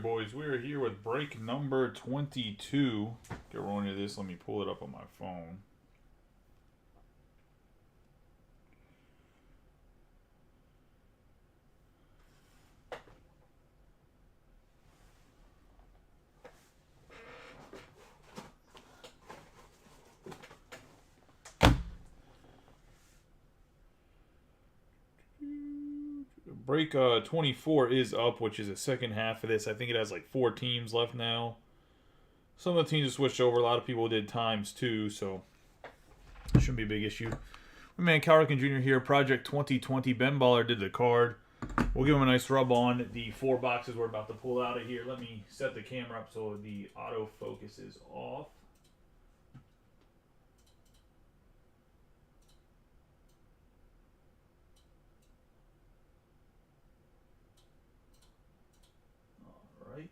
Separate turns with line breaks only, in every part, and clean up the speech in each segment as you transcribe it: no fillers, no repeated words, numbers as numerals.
Alright, boys, we're here with break number 22. Get rolling into this. Let me pull it up on my phone. Break 24 is up, which is the second half of this. I think it has like 4 teams left now. Some of the teams have switched over. A lot of people did times too, so it shouldn't be a big issue. My man Cowrican Jr. here, Project 2020. Ben Baller did the card. We'll give him a nice rub on the 4 boxes we're about to pull out of here. Let me set the camera up so the autofocus is off. Alright,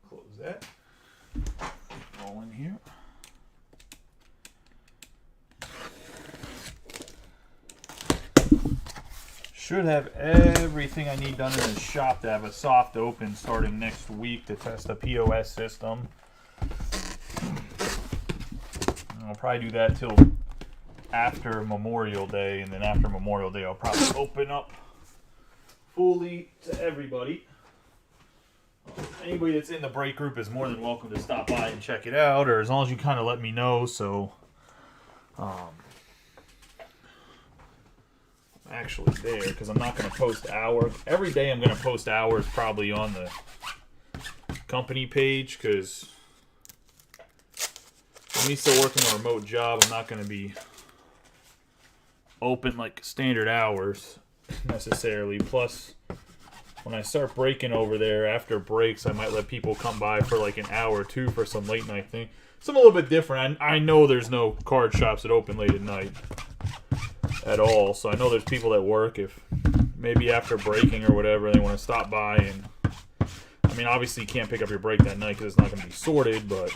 close that. Roll in here. Should have everything I need done in the shop to have a soft open starting next week to test the POS system. I'll probably do that till after Memorial Day, and then after Memorial Day I'll probably open up fully to everybody. Anybody that's in the break group is more than welcome to stop by and check it out, or as long as you kind of let me know. So I'm actually there, because I'm not going to post hours every day. I'm going to post hours probably on the company page, because for me still working a remote job, I'm not going to be open like standard hours necessarily. Plus, when I start breaking over there after breaks, I might let people come by for like an hour or two for some late night thing. Something a little bit different. I know there's no card shops that open late at night at all, so I know there's people that work if maybe after breaking or whatever they want to stop by. And I mean, obviously you can't pick up your break that night because it's not going to be sorted, but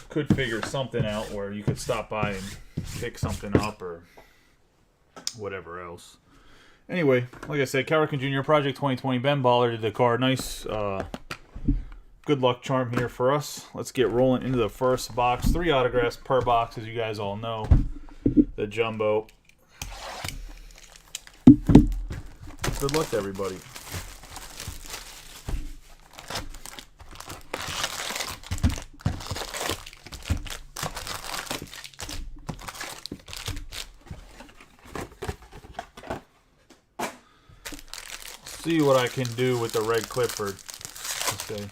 could figure something out where you could stop by and pick something up or whatever else. Anyway, like I said, Cowrican Jr., Project 2020, Ben Baller did the card. Nice good luck charm here for us. Let's get rolling into the first box. 3 autographs per box, as you guys all know. The jumbo. Good luck to everybody. See what I can do with the red Clifford. Okay.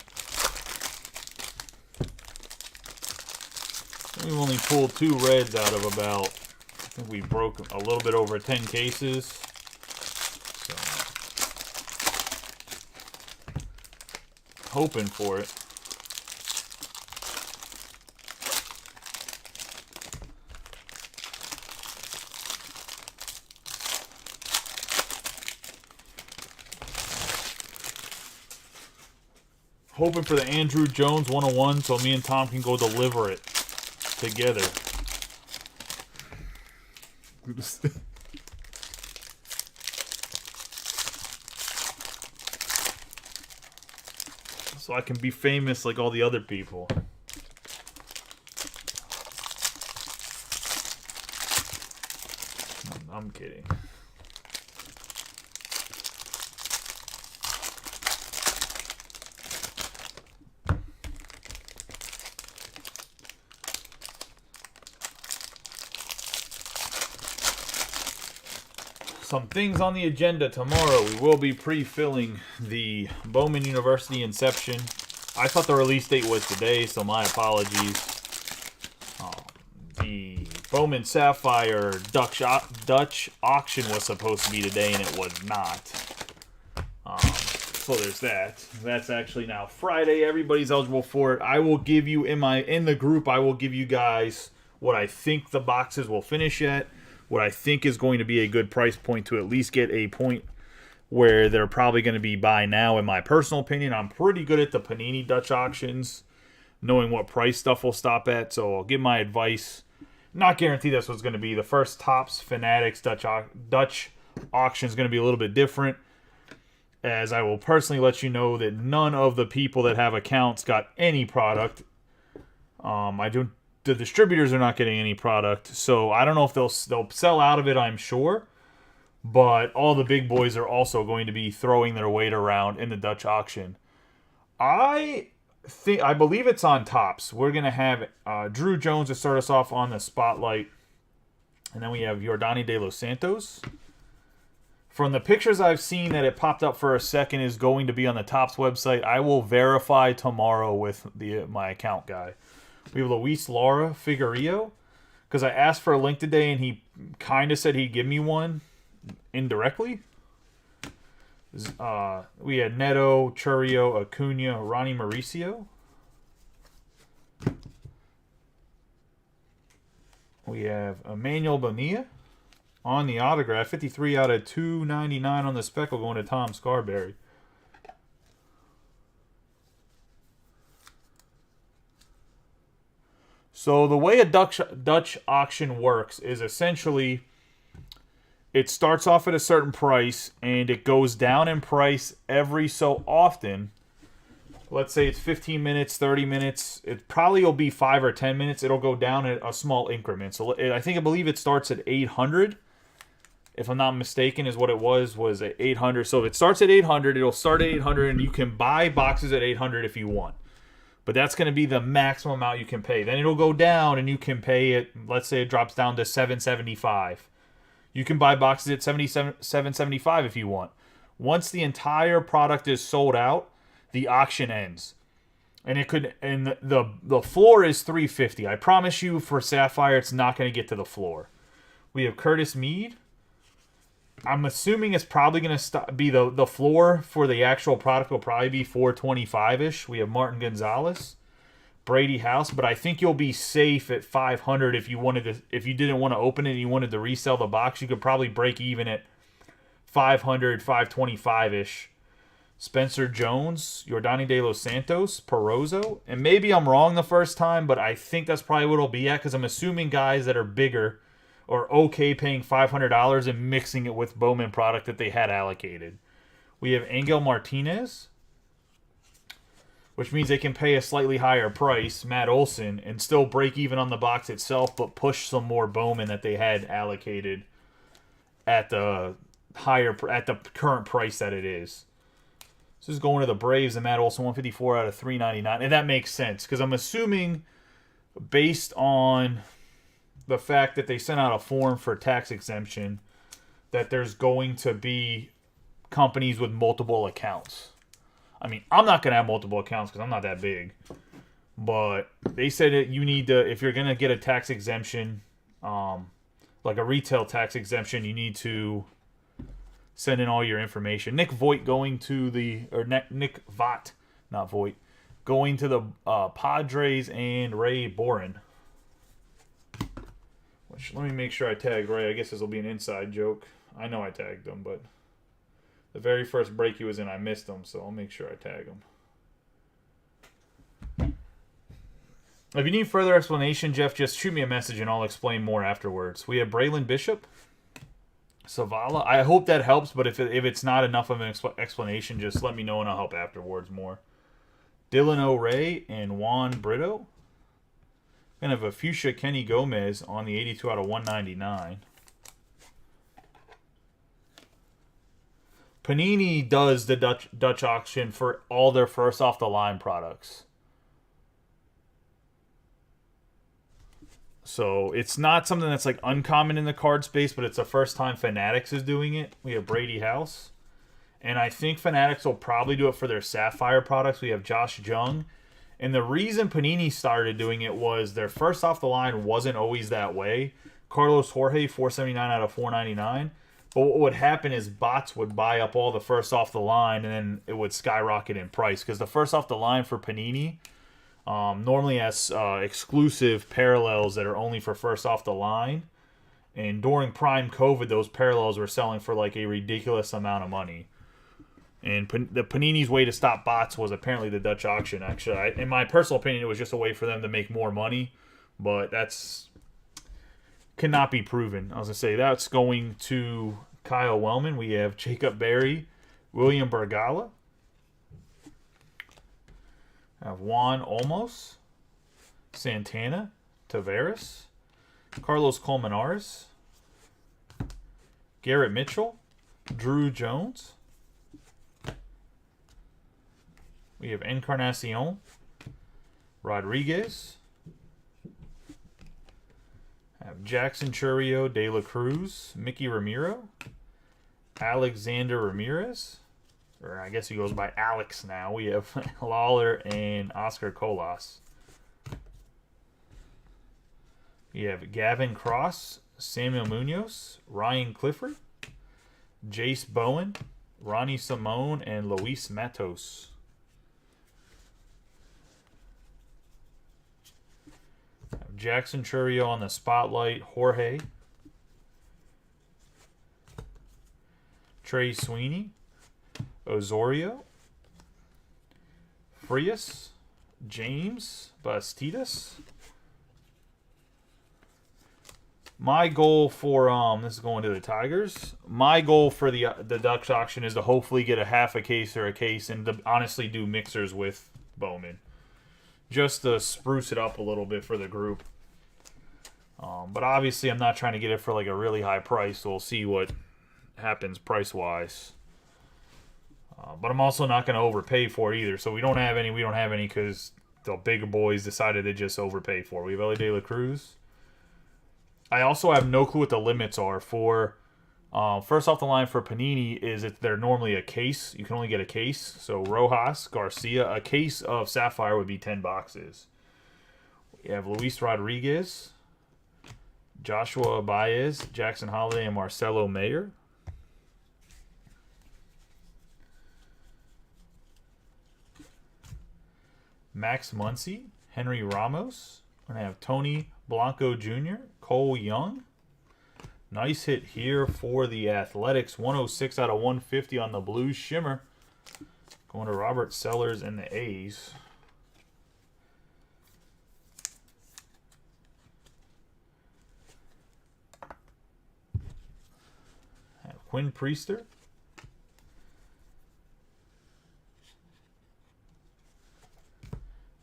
We've only pulled 2 reds out of about, I think we broke a little bit over 10 cases. So, hoping for it. Hoping for the Andrew Jones 101 so me and Tom can go deliver it together. So I can be famous like all the other people. I'm kidding. Some things on the agenda tomorrow. We will be pre-filling the Bowman University Inception. I thought the release date was today, so my apologies. The Bowman Sapphire Dutch auction was supposed to be today, and it was not. So there's that. That's actually now Friday. Everybody's eligible for it. I will give you in the group. I will give you guys what I think the boxes will finish at. What I think is going to be a good price point to at least get a point where they're probably going to be by now, in my personal opinion. I'm pretty good at the Panini Dutch auctions, knowing what price stuff will stop at, so I'll give my advice. Not guarantee that's what's going to be. The first Topps Fanatics Dutch auction is going to be a little bit different. as I will personally let you know that none of the people that have accounts got any product. The distributors are not getting any product, so I don't know if they'll sell out of it, I'm sure. But all the big boys are also going to be throwing their weight around in the Dutch auction. I believe it's on tops. We're gonna have Drew Jones to start us off on the spotlight, and then we have Yordani de los Santos. From the pictures I've seen that it popped up for a second is going to be on the Topps website. I will verify tomorrow with my account guy. We have Luis Lara Figueiredo, because I asked for a link today and he kind of said he'd give me one indirectly. We had Neto, Churio, Acuna, Ronnie Mauricio. We have Emmanuel Bonilla on the autograph, 53 out of 299 on the speckle, going to Tom Scarberry. So the way a Dutch auction works is essentially it starts off at a certain price and it goes down in price every so often. Let's say it's 15 minutes, 30 minutes. It probably will be 5 or 10 minutes. It'll go down at a small increment. So I believe it starts at 800. If I'm not mistaken, is what it was at 800. So if it starts at 800, it'll start at 800 and you can buy boxes at 800 if you want. But that's going to be the maximum amount you can pay. Then it'll go down and you can pay it, let's say it drops down to $775. You can buy boxes at $775 if you want. Once the entire product is sold out, the auction ends. And the floor is $350. I promise you for Sapphire it's not going to get to the floor. We have Curtis Mead. I'm assuming it's probably going to be the floor for the actual product will probably be $425-ish. We have Martin Gonzalez, Brady House, but I think you'll be safe at $500 if you didn't want to open it and you wanted to resell the box. You could probably break even at $500, $525-ish. Spencer Jones, Yordani de los Santos, Perozzo, and maybe I'm wrong the first time, but I think that's probably what it'll be at because I'm assuming guys that are bigger or okay paying $500 and mixing it with Bowman product that they had allocated. We have Angel Martinez, which means they can pay a slightly higher price, Matt Olson, and still break even on the box itself, but push some more Bowman that they had allocated at the current price that it is. This is going to the Braves and Matt Olson, 154 out of 399, and that makes sense because I'm assuming based on the fact that they sent out a form for tax exemption that there's going to be companies with multiple accounts. I mean, I'm not going to have multiple accounts because I'm not that big. But they said that you need to, if you're going to get a tax exemption, like a retail tax exemption, you need to send in all your information. Nick Voigt going to Nick Vaught, not Voigt, going to the Padres and Ray Boren. Let me make sure I tag Ray. I guess this will be an inside joke. I know I tagged him, but the very first break he was in, I missed him, so I'll make sure I tag him. If you need further explanation, Jeff, just shoot me a message and I'll explain more afterwards. We have Braylon Bishop, Savala. I hope that helps, but if it's not enough of an explanation, just let me know and I'll help afterwards more. Dylan O'Ray and Juan Brito. Going to have a Fuchsia Kenny Gomez on the 82 out of 199. Panini does the Dutch auction for all their first off the line products. So it's not something that's like uncommon in the card space, but it's the first time Fanatics is doing it. We have Brady House. And I think Fanatics will probably do it for their Sapphire products. We have Josh Jung. And the reason Panini started doing it was their first off the line wasn't always that way. Carlos Jorge, 479 out of 499. But what would happen is bots would buy up all the first off the line and then it would skyrocket in price. Because the first off the line for Panini normally has exclusive parallels that are only for first off the line. And during prime COVID, those parallels were selling for like a ridiculous amount of money. And the Panini's way to stop bots was apparently the Dutch auction. Actually, in my personal opinion, it was just a way for them to make more money. But that's cannot be proven. I was going to say that's going to Kyle Wellman. We have Jacob Berry, William Bergala. I have Juan Olmos. Santana. Tavares. Carlos Colmenares. Garrett Mitchell. Drew Jones. We have Encarnacion. Rodriguez. I have Jackson Chourio, De La Cruz, Mickey Ramiro, Alexander Ramirez, or I guess he goes by Alex now. We have Lawler and Oscar Colas. We have Gavin Cross, Samuel Munoz, Ryan Clifford, Jace Bowen, Ronnie Simone, and Luis Matos. Jackson Chourio on the spotlight, Jorge. Trey Sweeney, Osorio, Frias, James Bastidas. My goal for this is going to the Tigers. My goal for the Ducks auction is to hopefully get a half a case or a case, and to honestly do mixers with Bowman, just to spruce it up a little bit for the group. But obviously, I'm not trying to get it for like a really high price, so we'll see what happens price wise. But I'm also not going to overpay for it either. So we don't have any. We don't have any because the bigger boys decided to just overpay for it. We have Ellie De La Cruz. I also have no clue what the limits are for. First off the line for Panini is that they're normally a case. You can only get a case. So Rojas, Garcia, a case of Sapphire would be 10 boxes. We have Luis Rodriguez, Joshua Baez, Jackson Holiday, and Marcelo Mayer. Max Muncy, Henry Ramos. We're going to have Tony Blanco Jr., Cole Young. Nice hit here for the Athletics. 106 out of 150 on the Blue Shimmer. Going to Robert Sellers and the A's. Have Quinn Priester.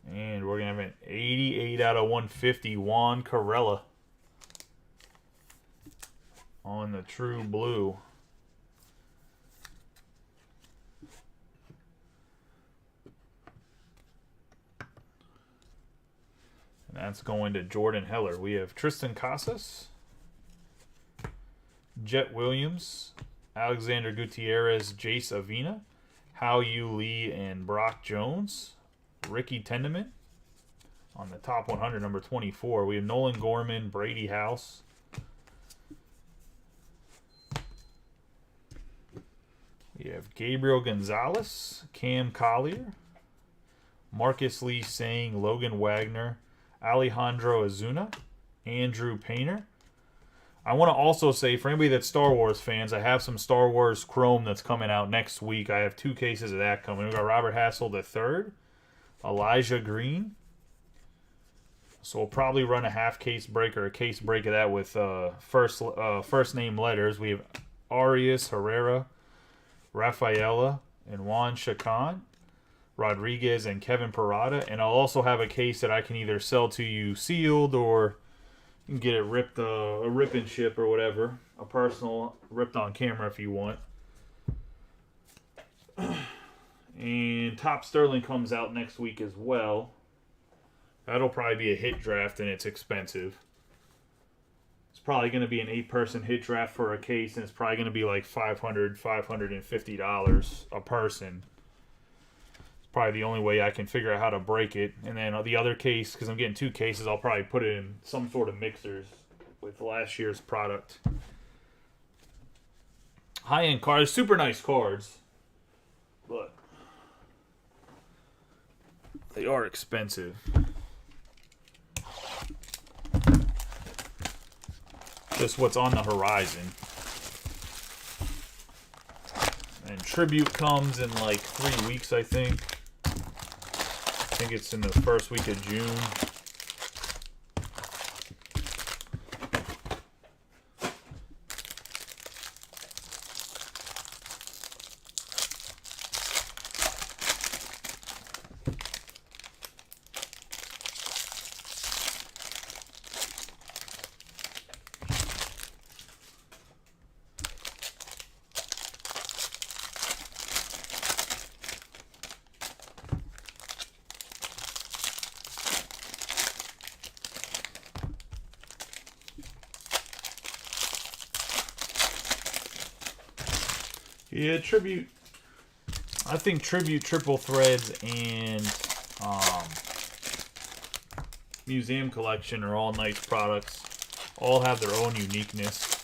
And we're going to have an 88 out of 150 Juan Corella on the True Blue. And that's going to Jordan Heller. We have Tristan Casas, Jet Williams, Alexander Gutierrez, Jace Avina, Hao Yu Lee, and Brock Jones. Ricky Tenderman on the top 100, number 24. We have Nolan Gorman, Brady House. We have Gabriel Gonzalez, Cam Collier, Marcus Lee Sang, Logan Wagner, Alejandro Azuna, Andrew Painter. I want to also say, for anybody that's Star Wars fans, I have some Star Wars Chrome that's coming out next week. I have 2 cases of that coming. We've got Robert Hassel III, Elijah Green. So we'll probably run a half case break or a case break of that with first name letters. We have Arias Herrera, Rafaela, and Juan Chacon, Rodriguez, and Kevin Parada. And I'll also have a case that I can either sell to you sealed, or you can get it ripped, a rip and ship or whatever. A personal ripped on camera if you want. And Top Sterling comes out next week as well. That'll probably be a hit draft, and it's expensive. It's probably going to be an 8-person hit draft for a case, and it's probably going to be like $500, $550 a person. It's probably the only way I can figure out how to break it. And then the other case, because I'm getting 2 cases, I'll probably put it in some sort of mixers with last year's product. High-end cards, super nice cards, but they are expensive. Just what's on the horizon. And Tribute comes in like 3 weeks, I think. I think it's in the first week of June. Yeah, tribute. I think tribute, triple threads, and museum collection are all nice products. All have their own uniqueness.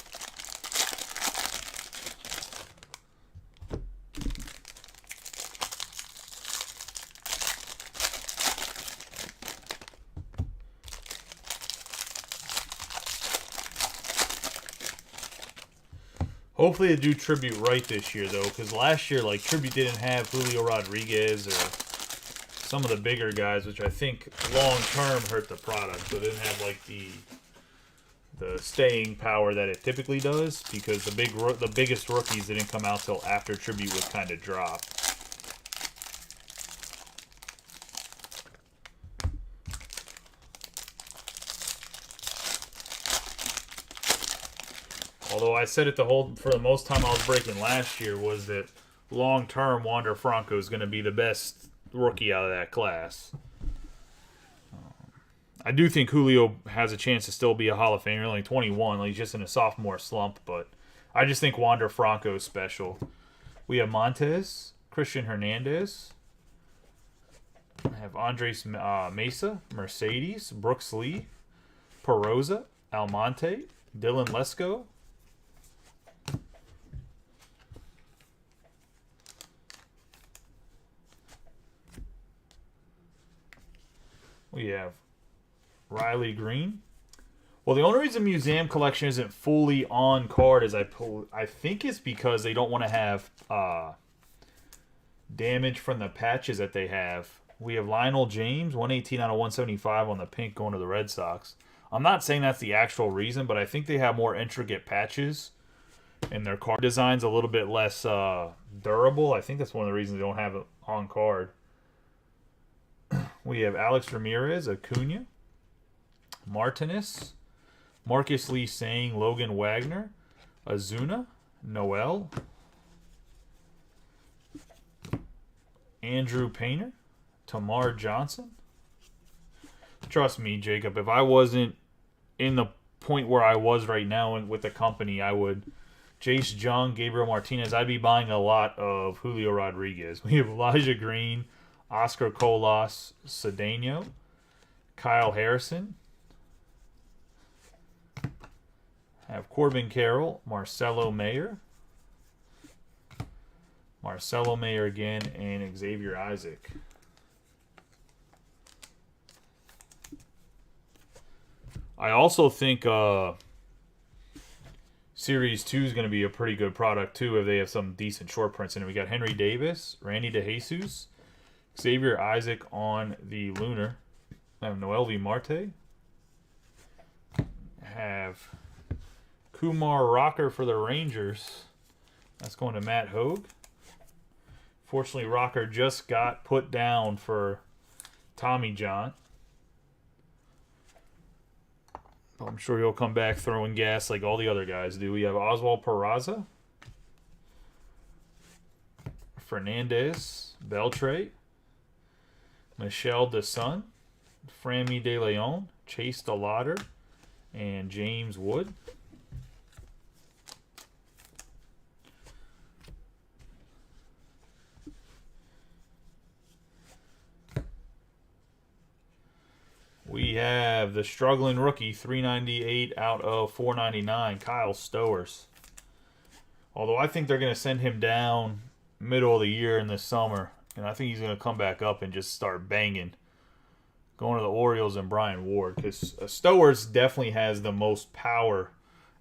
Hopefully they do tribute right this year, though, because last year, like, tribute didn't have Julio Rodriguez or some of the bigger guys, which I think long-term hurt the product. So it didn't have, like, the staying power that it typically does, because the biggest rookies didn't come out till after tribute was kind of dropped. Although I said it for the most time I was breaking last year was that long term Wander Franco is going to be the best rookie out of that class. I do think Julio has a chance to still be a Hall of Famer. Only 21, like he's just in a sophomore slump, but I just think Wander Franco is special. We have Montez, Christian Hernandez. I have Andres Mesa, Mercedes, Brooks Lee, Perosa, Almonte, Dylan Lesko. We have Riley Green. Well, the only reason Museum Collection isn't fully on card is I think it's because they don't want to have damage from the patches that they have. We have Lionel James, 118 out of 175 on the pink going to the Red Sox. I'm not saying that's the actual reason, but I think they have more intricate patches and their card design's a little bit less durable. I think that's one of the reasons they don't have it on card. We have Alex Ramirez, Acuna, Martinez, Marcus Lee Saying, Logan Wagner, Azuna, Noel, Andrew Painter, Tamar Johnson. Trust me, Jacob, if I wasn't in the point where I was right now with the company, I would Jace Jung, Gabriel Martinez, I'd be buying a lot of Julio Rodriguez. We have Elijah Green, Oscar Colas, Cedeno, Kyle Harrison. Have Corbin Carroll, Marcelo Mayer again, and Xavier Isaac. I also think Series 2 is going to be a pretty good product, too, if they have some decent short prints in it. We got Henry Davis, Randy DeJesus, Xavier Isaac on the Lunar. I have Noelvi Marte. Have Kumar Rocker for the Rangers. That's going to Matt Hogue. Fortunately, Rocker just got put down for Tommy John. I'm sure he'll come back throwing gas like all the other guys do. We have Oswald Peraza, Fernandez, Beltre, Michel DeSun, Frammy De Leon, Chase DeLauder, and James Wood. We have the struggling rookie, 398 out of 499, Kyle Stowers. Although I think they're going to send him down middle of the year in the summer, and I think he's going to come back up and just start banging. Going to the Orioles and Brian Ward, because Stowers definitely has the most power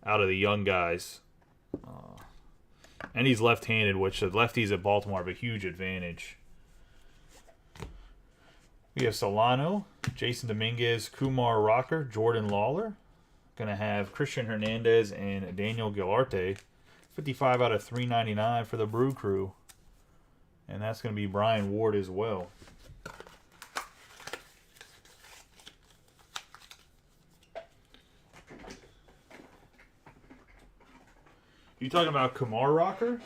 out of the young guys. And he's left-handed, which the lefties at Baltimore have a huge advantage. We have Solano, Jason Dominguez, Kumar Rocker, Jordan Lawler. Going to have Christian Hernandez and Daniel Gilarte. 55 out of 399 for the Brew Crew. And that's going to be Brian Ward as well. You talking about Kumar Rocker?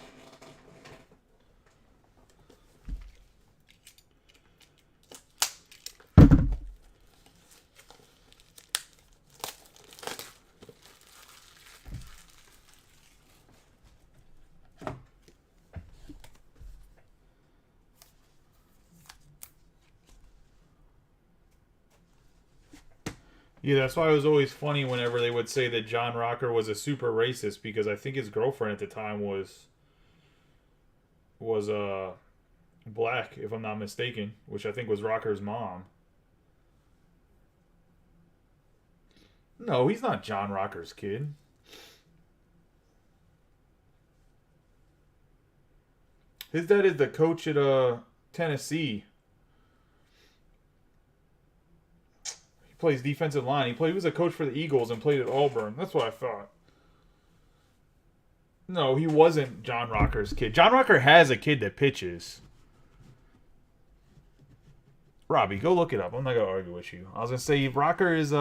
Yeah, that's why it was always funny whenever they would say that John Rocker was a super racist, because I think his girlfriend at the time was black, if I'm not mistaken, which I think was Rocker's mom. No, he's not John Rocker's kid. His dad is the coach at Tennessee. He plays defensive line. He was a coach for the Eagles and played at Auburn. That's what I thought. No, he wasn't John Rocker's kid. John Rocker has a kid that pitches. Robbie, go look it up. I'm not gonna argue with you. I was gonna say Rocker is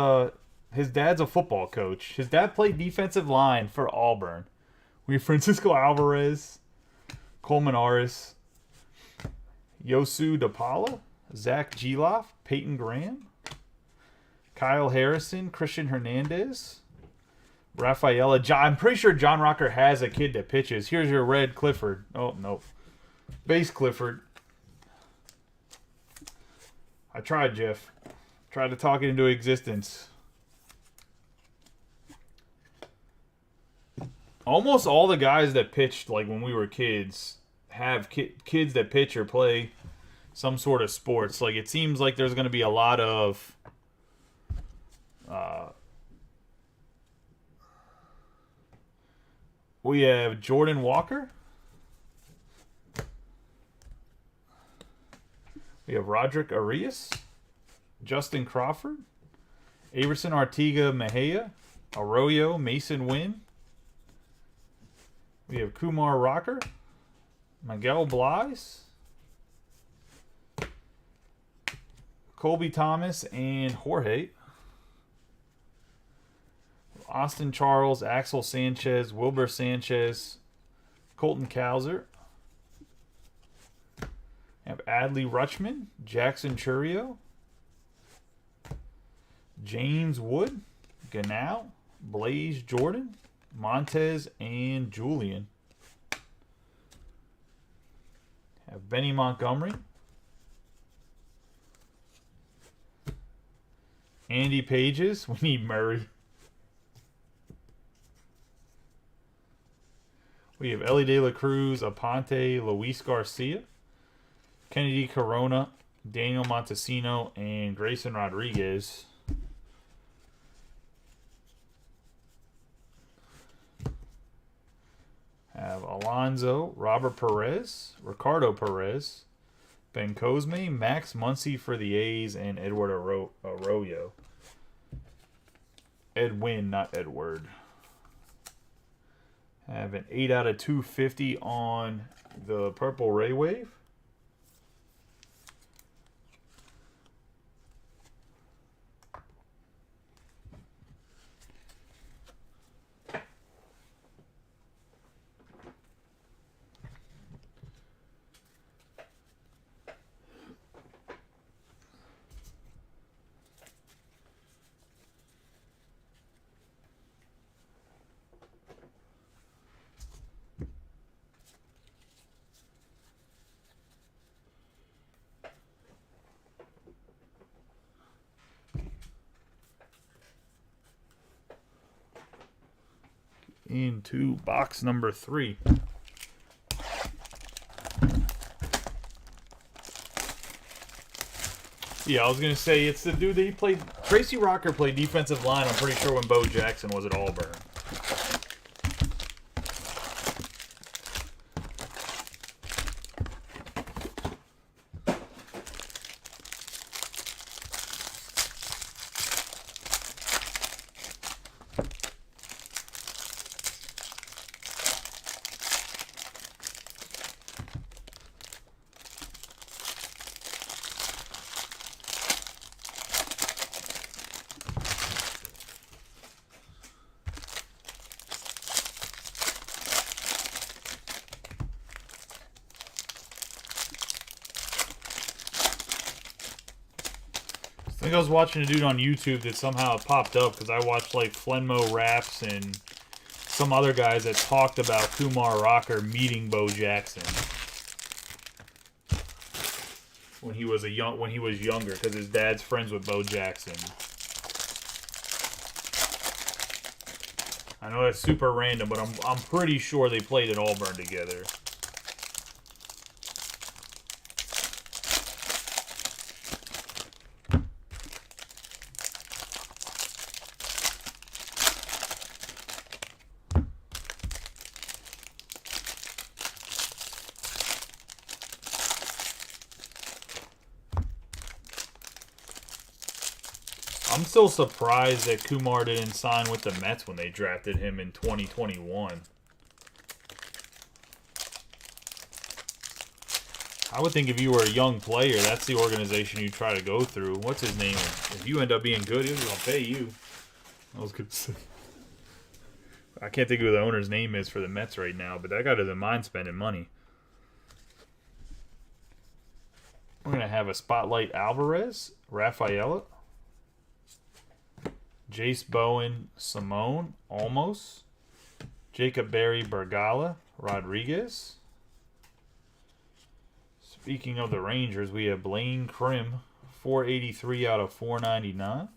his dad's a football coach. His dad played defensive line for Auburn. We have Francisco Alvarez, Coleman Aris, Yosu DePaula, Zach Geloff, Peyton Graham, Kyle Harrison, Christian Hernandez, Rafaela. I'm pretty sure John Rocker has a kid that pitches. Here's your red Clifford. Oh, no. Base Clifford. I tried, Jeff. Tried to talk it into existence. Almost all the guys that pitched, like when we were kids, have kids that pitch or play some sort of sports. Like, it seems like there's going to be a lot of we have Jordan Walker. We have Roderick Arias, Justin Crawford, Averson Artiga Mejia, Arroyo, Mason Wynn. We have Kumar Rocker, Miguel Blyes, Colby Thomas, and Jorge. Austin Charles, Axel Sanchez, Wilbur Sanchez, Colton Cowser. Have Adley Rutschman, Jackson Churio, James Wood, Ganau, Blaze Jordan, Montez, and Julian. Have Benny Montgomery, Andy Pages. We need Murray. We have Ellie De La Cruz, Aponte, Luis Garcia, Kennedy Corona, Daniel Montesino, and Grayson Rodriguez. Have Alonzo, Robert Perez, Ricardo Perez, Ben Cosme, Max Muncy for the A's, and Edward Arroyo. Edwin, not Edward. Have an 8 out of 250 on the Purple Ray Wave. Into box number 3. Yeah, I was gonna say it's the dude that he played. Tracy Rocker played defensive line, I'm pretty sure, when Bo Jackson was at Auburn. I think I was watching a dude on YouTube that somehow popped up because I watched like Flenmo Raps and some other guys that talked about Kumar Rocker meeting Bo Jackson when he was younger because his dad's friends with Bo Jackson. I know that's super random, but I'm pretty sure they played at Auburn together. I'm still surprised that Kumar didn't sign with the Mets when they drafted him in 2021. I would think if you were a young player, that's the organization you try to go through. What's his name? If you end up being good, he's going to pay you. I was good to say. I can't think of who the owner's name is for the Mets right now, but that guy doesn't mind spending money. We're going to have a Spotlight Alvarez, Rafaela, Jace Bowen, Simone, Olmos, Jacob Berry, Bergala, Rodriguez. Speaking of the Rangers, we have Blaine Krim, 483 out of 499.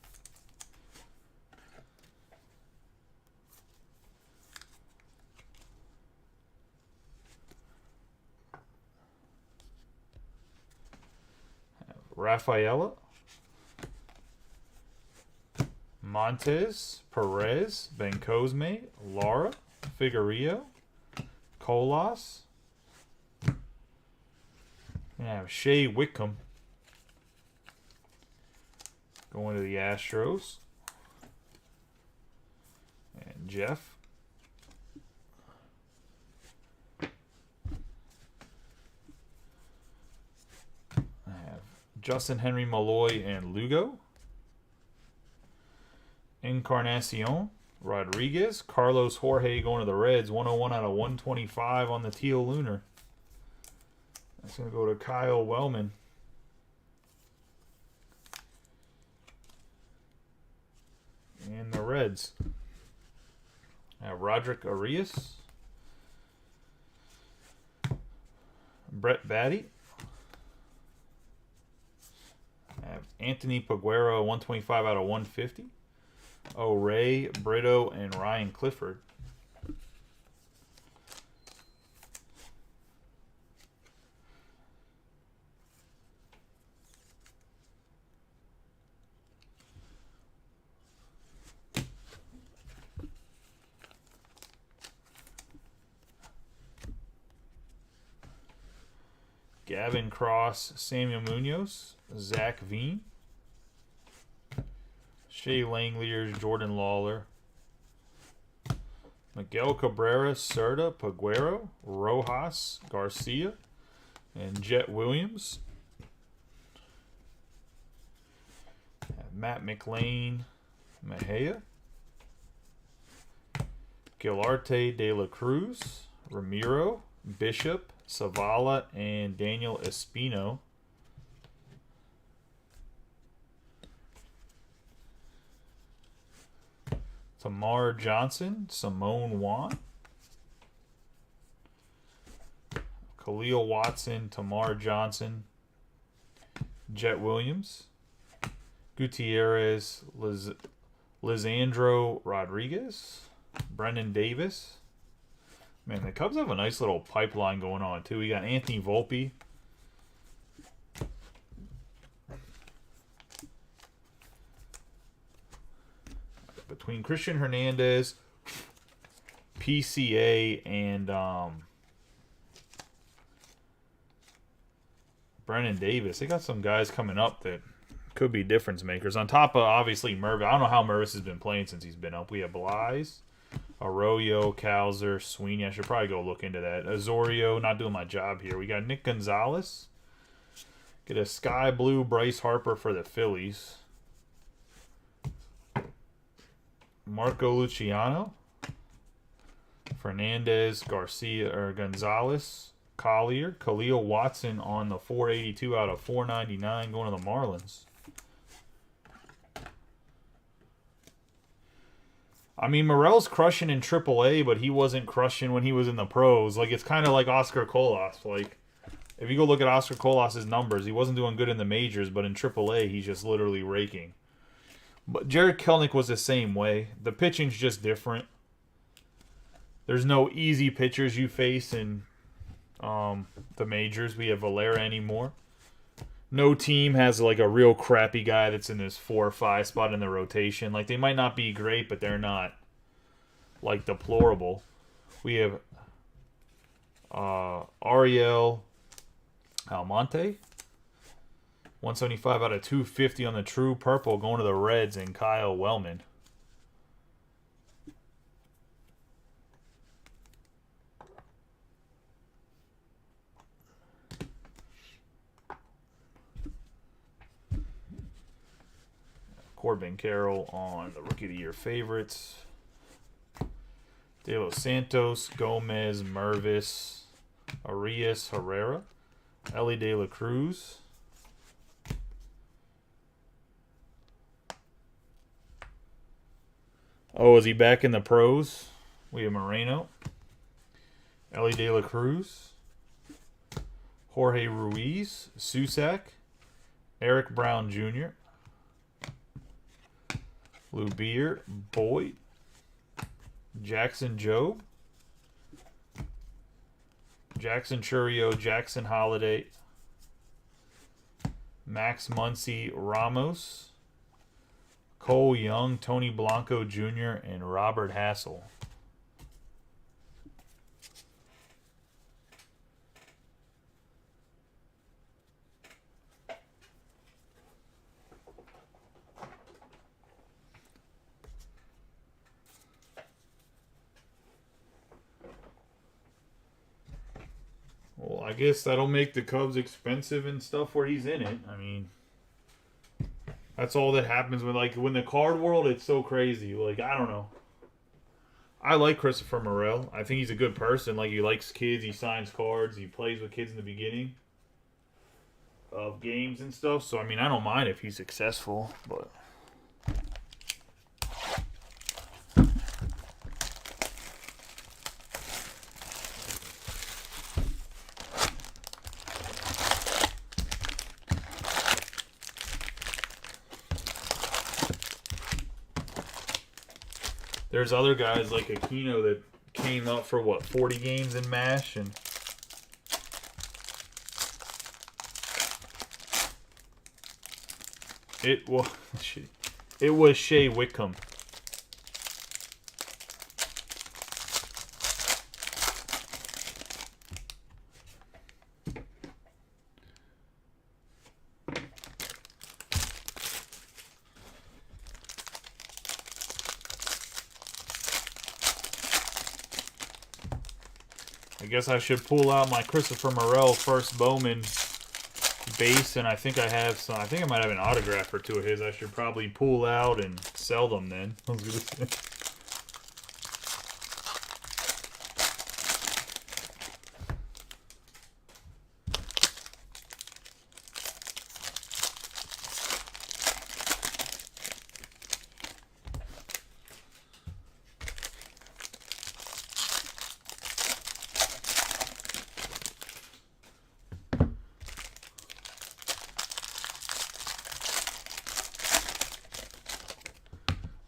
Rafaela, Montez, Perez, Bencosme, Lara, Figueroa, Colas. Yeah, Shea Whitcomb going to the Astros. And Jeff. I have Justin Henry Malloy and Lugo. Encarnacion, Rodriguez, Carlos Jorge going to the Reds, 101 out of 125 on the Teal Lunar. That's going to go to Kyle Wellman. And the Reds. Roderick Arias. Brett Batty. Anthony Paguero, 125 out of 150. O'Ray, Brito, and Ryan Clifford. Gavin Cross, Samuel Munoz, Zach Veen. Shea Langeliers, Jordan Lawler. Miguel Cabrera, Serta, Paguero, Rojas, Garcia, and Jet Williams. Matt McLean, Mejia. Gilarte, De La Cruz, Ramiro, Bishop, Savala, and Daniel Espino. Tamar Johnson, Simone Wan. Khalil Watson, Tamar Johnson, Jet Williams. Gutierrez, Lisandro Rodriguez, Brendan Davis. Man, the Cubs have a nice little pipeline going on, too. We got Anthony Volpe. Between Christian Hernandez, PCA, and Brendan Davis, they got some guys coming up that could be difference makers. On top of, obviously, Mervis. I don't know how Mervis has been playing since he's been up. We have Blyes, Arroyo, Calzer, Sweeney. I should probably go look into that. Azorio, not doing my job here. We got Nick Gonzalez. Get a sky blue Bryce Harper for the Phillies. Marco Luciano. Fernandez, Garcia, or Gonzalez, Collier. Khalil Watson on the 482 out of 499 going to the Marlins. I mean, Morel's crushing in AAA, but he wasn't crushing when he was in the pros. Like, it's kind of like Oscar Colas. Like, if you go look at Oscar Colas' numbers, he wasn't doing good in the majors, but in AAA, he's just literally raking. But Jared Kelnick was the same way. The pitching's just different. There's no easy pitchers you face in the majors. We have Valera anymore. No team has like a real crappy guy that's in this 4 or 5 spot in the rotation. Like they might not be great, but they're not like deplorable. We have Ariel Almonte, 175 out of 250 on the True Purple, going to the Reds, and Kyle Wellman. Corbin Carroll on the Rookie of the Year favorites. De Los Santos, Gomez, Mervis, Arias, Herrera, Ellie De La Cruz. Oh, is he back in the pros? We have Moreno, Ellie De La Cruz, Jorge Ruiz, Susac, Eric Brown Jr., Lou Beer, Boyd, Jackson Jobe, Jackson Churio, Jackson Holiday, Max Muncy, Ramos, Cole Young, Tony Blanco Jr., and Robert Hassel. Well, I guess that'll make the Cubs expensive and stuff where he's in it. I mean, that's all that happens when the card world, it's so crazy. Like, I don't know. I like Christopher Morel. I think he's a good person. Like, he likes kids. He signs cards. He plays with kids in the beginning of games and stuff. So, I mean, I don't mind if he's successful, but... There's other guys like Aquino that came up for, 40 games in MASH, and it was Shea Whitcomb. I guess I should pull out my Christopher Morel first Bowman base, and I think I have some. I think I might have an autograph or two of his. I should probably pull out and sell them then. I was gonna say.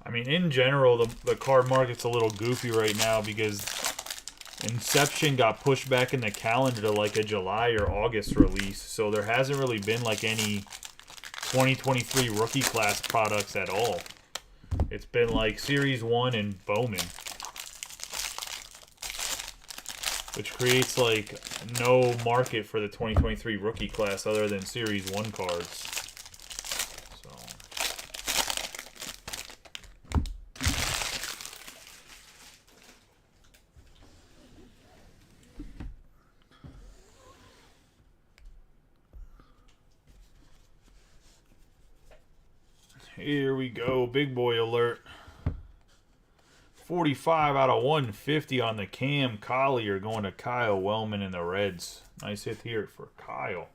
I mean, in general, the card market's a little goofy right now because Inception got pushed back in the calendar to like a July or August release. So there hasn't really been like any 2023 rookie class products at all. It's been like Series 1 and Bowman, which creates like no market for the 2023 rookie class other than Series 1 cards. Here we go, big boy alert. 45 out of 150 on the Cam Collier going to Kyle Wellman and the Reds. Nice hit here for Kyle.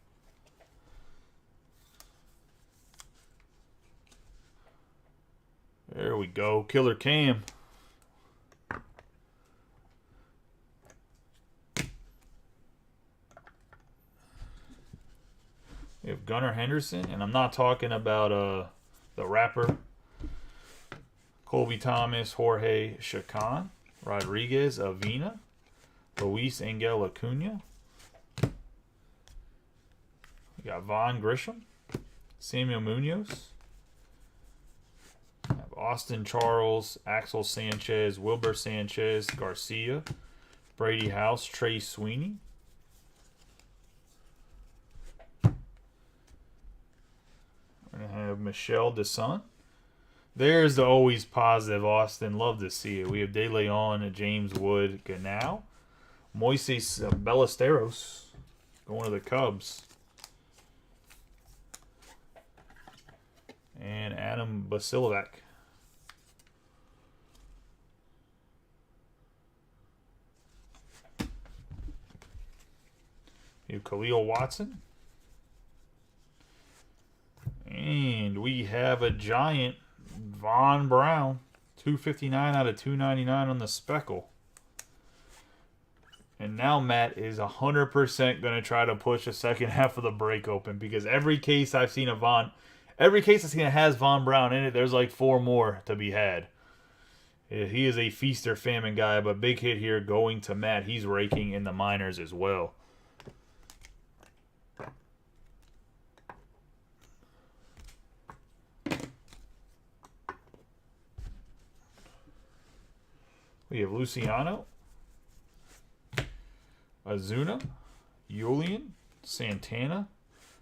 There we go, Killer Cam. We have Gunnar Henderson, and I'm not talking about the rapper, Colby Thomas, Jorge Chacon, Rodriguez, Avina, Luis Angel Acuna. We got Vaughn Grisham, Samuel Munoz. We have Austin Charles, Axel Sanchez, Wilbur Sanchez, Garcia, Brady House, Trey Sweeney. We're going to have Michelle DeSun. There's the always positive Austin. Love to see it. We have De Leon, James Wood, Ganau, Moises Ballesteros going to the Cubs, and Adam Basilovac. You have Khalil Watson. And we have a giant Von Brown, 259 out of 299 on the speckle. And now Matt is 100% going to try to push the second half of the break open, because every case I've seen that has Von Brown in it, there's like 4 more to be had. He is a feast or famine guy, but big hit here going to Matt. He's raking in the minors as well. We have Luciano, Azuna, Yulian, Santana,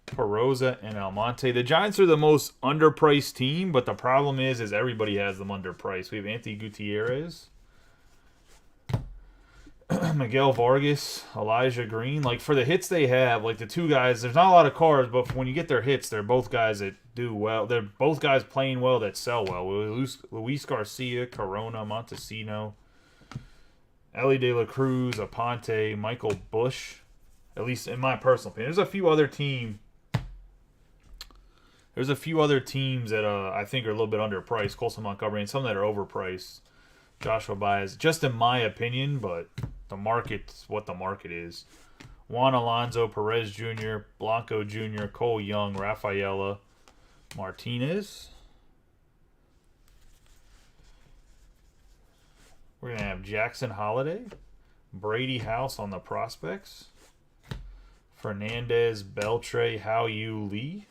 Perosa, and Almonte. The Giants are the most underpriced team, but the problem is everybody has them underpriced. We have Anthony Gutierrez, Miguel Vargas, Elijah Green. Like, for the hits they have, like the 2 guys, there's not a lot of cars, but when you get their hits, they're both guys that do well. They're both guys playing well that sell well. Luis Garcia, Corona, Montesino, Ellie De La Cruz, Aponte, Michael Bush. At least in my personal opinion. There's a few other teams that I think are a little bit underpriced. Colson Montgomery, and some that are overpriced. Joshua Baez, just in my opinion, but the market's what the market is. Juan Alonso, Perez Jr., Blanco Jr., Cole Young, Rafaela Martinez. We're going to have Jackson Holiday, Brady House on the prospects, Fernandez, Beltre, Hao-Yu Lee,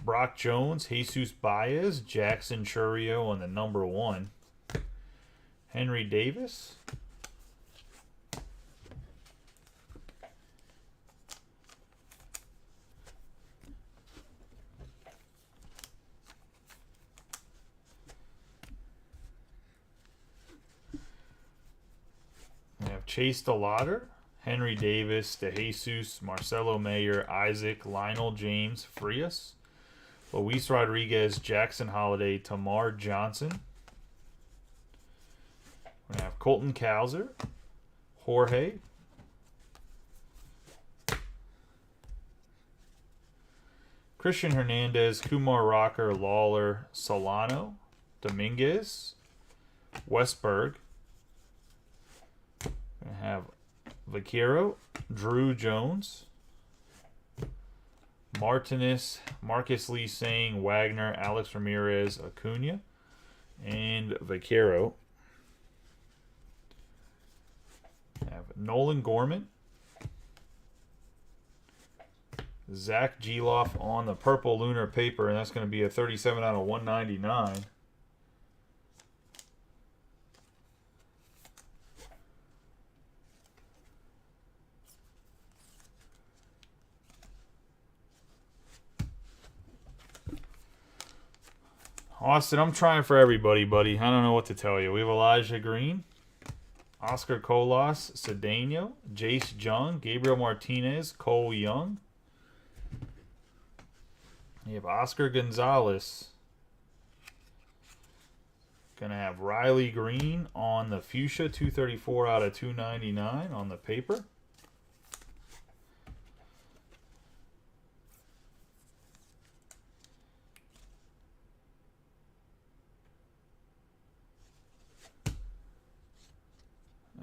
Brock Jones, Jesus Baez, Jackson Churio on the number 1, Henry Davis, we have Chase DeLauder, Henry Davis, DeJesus, Marcelo Mayer, Isaac, Lionel James, Frias, Luis Rodriguez, Jackson Holiday, Tamar Johnson. We're going to have Colton Cowser, Jorge, Christian Hernandez, Kumar Rocker, Lawler, Solano, Dominguez, Westberg. We're going to have Vaquero, Drew Jones, Martinez, Marcus Lee Sang, Wagner, Alex Ramirez, Acuna, and Vaquero. Have Nolan Gorman, Zach Geloff on the purple lunar paper, and that's going to be a 37 out of 199. Austin, I'm trying for everybody, buddy. I don't know what to tell you. We have Elijah Green, Oscar Colas, Cedeno, Jace Jung, Gabriel Martinez, Cole Young. You have Oscar Gonzalez. Gonna have Riley Green on the fuchsia, 234 out of 299 on the paper.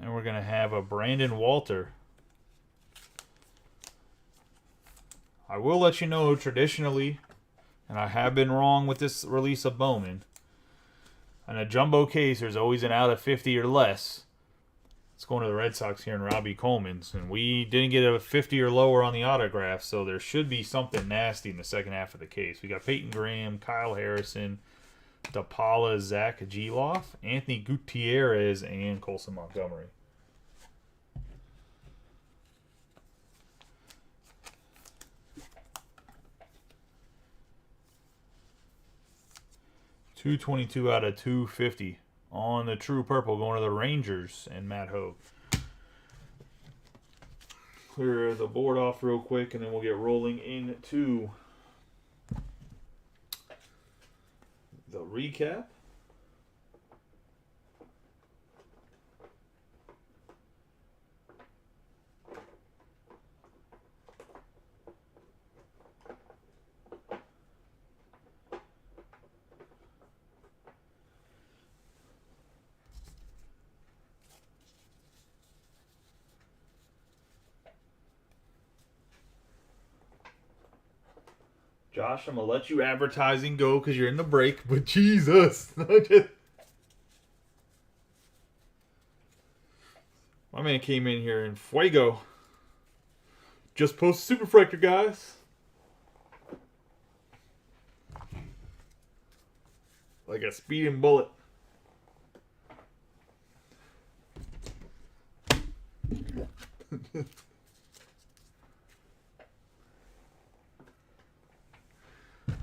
And we're going to have a Brandon Walter. I will let you know, traditionally, and I have been wrong with this release of Bowman, In a jumbo case, there's always an out of 50 or less. It's going to the Red Sox here in Robbie Coleman's. And we didn't get a 50 or lower on the autograph, so there should be something nasty in the second half of the case. We got Peyton Graham, Kyle Harrison, DePaula, Zach Geloff, Anthony Gutierrez, and Colson Montgomery. $222 out of $250 on the True Purple, going to the Rangers and Matt Hogue. Clear the board off real quick, and then we'll get rolling into the recap. Josh, I'm going to let you advertising go because you're in the break, but Jesus. My man came in here in fuego. Just post Super Fractor, guys. Like a speeding bullet.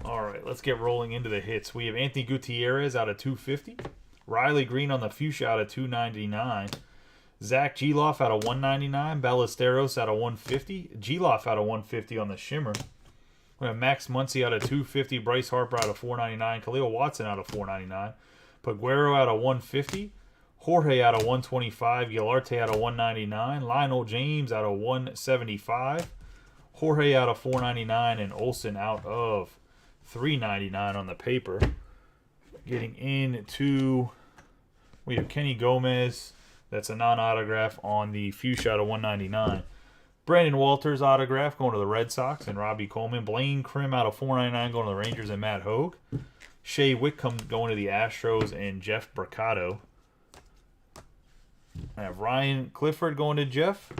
All right, let's get rolling into the hits. We have Anthony Gutierrez out of 250. Riley Green on the fuchsia out of 299. Zach Geloff out of 199. Ballesteros out of 150. Geloff out of 150 on the shimmer. We have Max Muncy out of 250. Bryce Harper out of 499. Khalil Watson out of 499. Paguero out of 150. Jorge out of 125. Gilarte out of 199. Lionel James out of 175. Jorge out of 499. And Olsen out of $3.99 on the paper. Getting into, we have Kenny Gomez. That's a non-autograph on the fuchsia out of 199. Brandon Walters autograph going to the Red Sox and Robbie Coleman. Blaine Krim out of 499 going to the Rangers and Matt Hogue. Shea Whitcomb going to the Astros and Jeff Bricado. I have Ryan Clifford going to Jeff.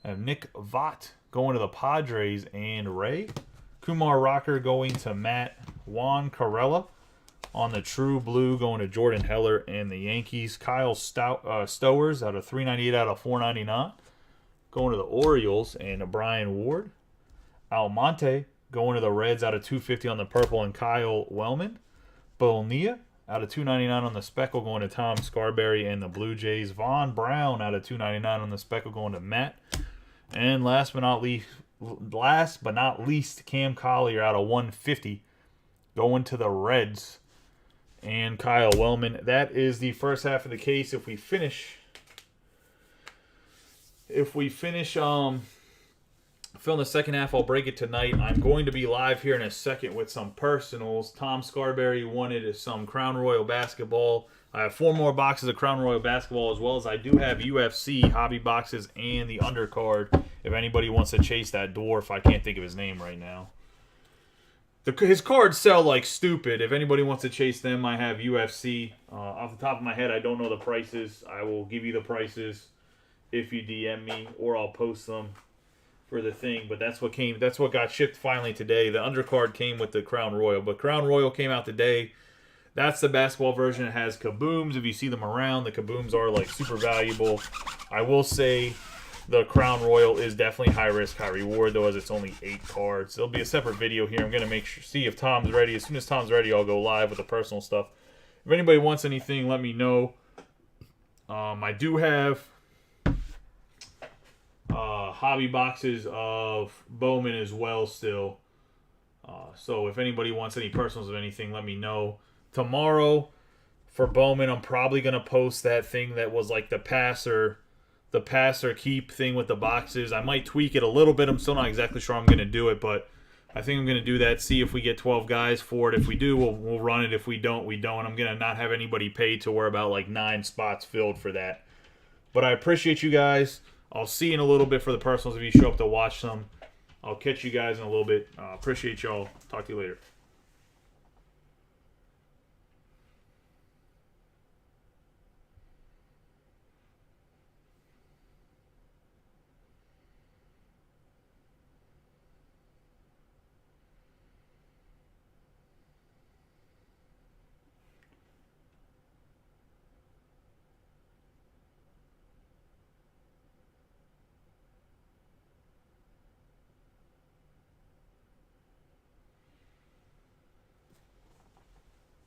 I have Nick Vaught going to the Padres and Ray. Kumar Rocker going to Matt. Juan Carrella on the True Blue going to Jordan Heller and the Yankees. Kyle Stowers out of 398 out of 499 going to the Orioles and Brian Ward. Almonte going to the Reds out of 250 on the purple and Kyle Wellman. Bonilla out of 299 on the speckle going to Tom Scarberry and the Blue Jays. Vaughn Brown out of 299 on the speckle going to Matt. And last but not least, Cam Collier out of 150 going to the Reds and Kyle Wellman. That is the first half of the case. If we finish filling the second half, I'll break it tonight. I'm going to be live here in a second with some personals. Tom Scarberry wanted some Crown Royal basketball. I have 4 more boxes of Crown Royal basketball, as well as I do have UFC hobby boxes and the undercard. If anybody wants to chase that dwarf, I can't think of his name right now. His cards sell like stupid. If anybody wants to chase them, I have UFC. Off the top of my head, I don't know the prices. I will give you the prices if you DM me, or I'll post them for the thing. But that's what got shipped finally today. The undercard came with the Crown Royal, but Crown Royal came out today. That's the basketball version. It has kabooms. If you see them around, the kabooms are like super valuable. I will say the Crown Royal is definitely high risk, high reward, though, as it's only 8 cards. There'll be a separate video here. I'm going to see if Tom's ready. As soon as Tom's ready, I'll go live with the personal stuff. If anybody wants anything, let me know. I do have hobby boxes of Bowman as well still. So if anybody wants any personals of anything, let me know. Tomorrow for Bowman, I'm probably going to post that thing that was like the pass or keep thing with the boxes. I might tweak it a little bit. I'm still not exactly sure I'm going to do it, but I think I'm going to do that. See if we get 12 guys for it. If we do, we'll run it. If we don't, we don't. I'm going to not have anybody paid to we're about like 9 spots filled for that. But I appreciate you guys. I'll see you in a little bit for the personals if you show up to watch them. I'll catch you guys in a little bit. Appreciate y'all. Talk to you later.